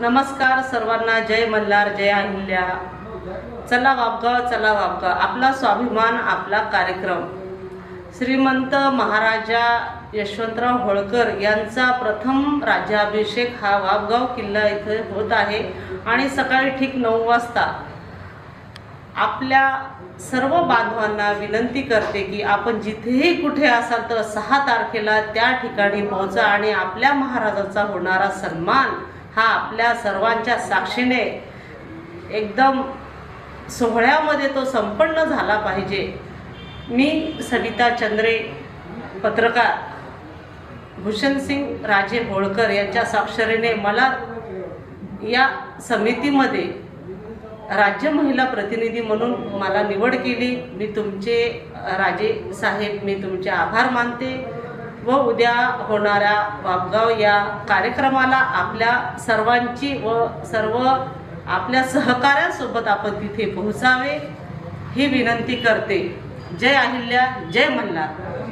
नमस्कार सर्वांना, जय मल्हार, जय अहिल्या. चला वापगाव, चला वापगाव, आपला स्वाभिमान, आपला कार्यक्रम. श्रीमंत महाराजा यशवंतराव होळकर यांचा प्रथम राज्याभिषेक हा वापगाव किल्ला इथे होत आहे आणि सकाळी ठीक 9 वाजता आपल्या सर्व बांधवांना विनंती करते की आपण जिथेही कुठे असाल तर 6 तारखेला त्या ठिकाणी पोहोचा आणि आपल्या महाराजाचा होणारा सन्मान हा आपल्या सर्वांच्या साक्षीने एकदम सोहळ्यामध्ये तो संपन्न झाला पाहिजे. मी सविता चंद्रे, पत्रकार भूषणसिंग राजे होळकर यांच्या स्वाक्षरीने मला या समितीमध्ये राज्य महिला प्रतिनिधी म्हणून मला निवड केली. मी तुमचे राजे साहेब, मी तुमचे आभार मानते व उद्या होणाऱ्या वापगाव या कार्यक्रमाला आपल्या सर्वांची व सर्व आपल्या सहकाऱ्यांसोबत आपण तिथे पोहोचावे ही विनंती करते. जय अहिल्या, जय मल्हार.